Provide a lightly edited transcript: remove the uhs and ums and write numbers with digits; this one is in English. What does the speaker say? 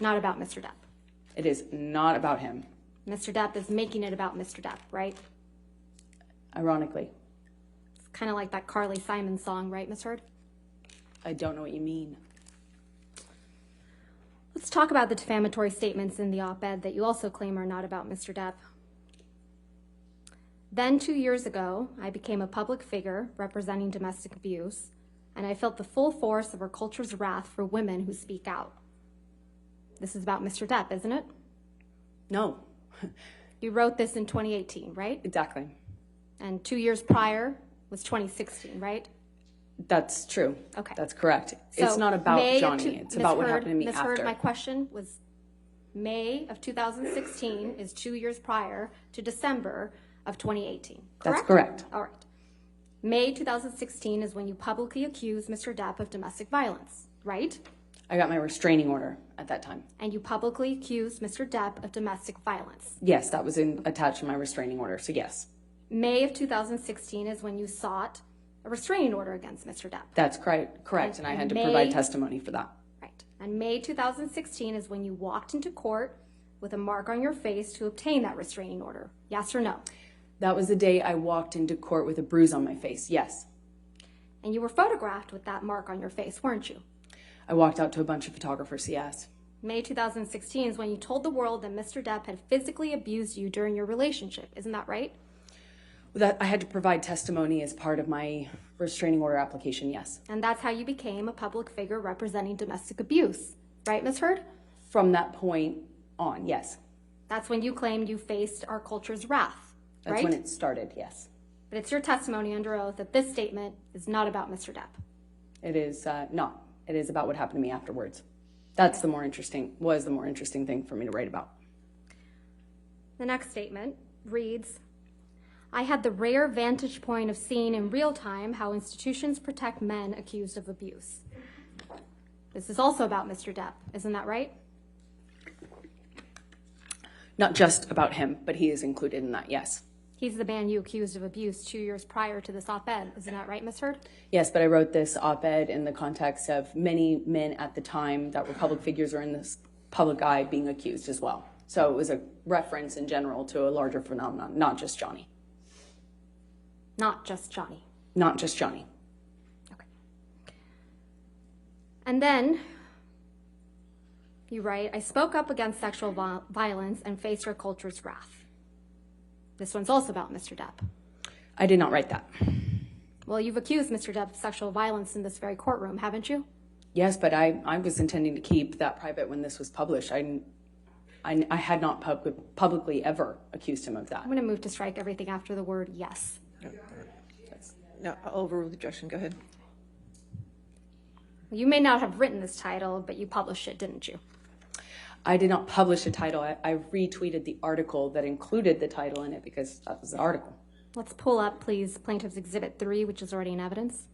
Not about Mr. Depp. It is not about him. Mr. Depp is making it about Mr. Depp, right? Ironically. It's kind of like that Carly Simon song, right, Miss Heard? I don't know what you mean. Let's talk about the defamatory statements in the op-ed that you also claim are not about Mr. Depp. Then 2 years ago, I became a public figure representing domestic abuse, and I felt the full force of our culture's wrath for women who speak out. This is about Mr. Depp, isn't it? No. You wrote this in 2018, right? Exactly. And 2 years prior was 2016, right? That's true. Okay. That's correct. So it's not about Johnny. It's about what happened to me Ms. after. Heard, my question was May of 2016 is 2 years prior to December of 2018, correct? That's correct. All right. May 2016 is when you publicly accused Mr. Depp of domestic violence, right? I got my restraining order at that time. And you publicly accused Mr. Depp of domestic violence. Yes, that was attached to my restraining order, so yes. May of 2016 is when you sought a restraining order against Mr. Depp. That's correct, and I had to provide testimony for that. Right. And May 2016 is when you walked into court with a mark on your face to obtain that restraining order. Yes or no? That was the day I walked into court with a bruise on my face, yes. And you were photographed with that mark on your face, weren't you? I walked out to a bunch of photographers, yes. May 2016 is when you told the world that Mr. Depp had physically abused you during your relationship. Isn't that right? That I had to provide testimony as part of my restraining order application, yes. And that's how you became a public figure representing domestic abuse. Right, Ms. Heard? From that point on, yes. That's when you claimed you faced our culture's wrath, right? That's when it started, yes. But it's your testimony under oath that this statement is not about Mr. Depp. It is not. It is about what happened to me afterwards. That's the more interesting thing for me to write about. The next statement reads, I had the rare vantage point of seeing in real time how institutions protect men accused of abuse. This is also about Mr. Depp, isn't that right? Not just about him, but he is included in that, yes. He's the man you accused of abuse 2 years prior to this op-ed, isn't that right, Ms. Heard? Yes, but I wrote this op-ed in the context of many men at the time that were public figures or in this public eye being accused as well. So it was a reference in general to a larger phenomenon, not just Johnny. Not just Johnny. Not just Johnny. Okay. And then you write, I spoke up against sexual violence and faced our culture's wrath. This one's also about Mr. Depp. I did not write that. Well, you've accused Mr. Depp of sexual violence in this very courtroom, haven't you? Yes, but I was intending to keep that private when this was published. I had not publicly ever accused him of that. I'm going to move to strike everything after the word yes. No, I'll overrule the objection. Go ahead. You may not have written this title, but you published it, didn't you? I did not publish a title. I retweeted the article that included the title in it because that was the article. Let's pull up, please, Plaintiff's Exhibit 3, which is already in evidence.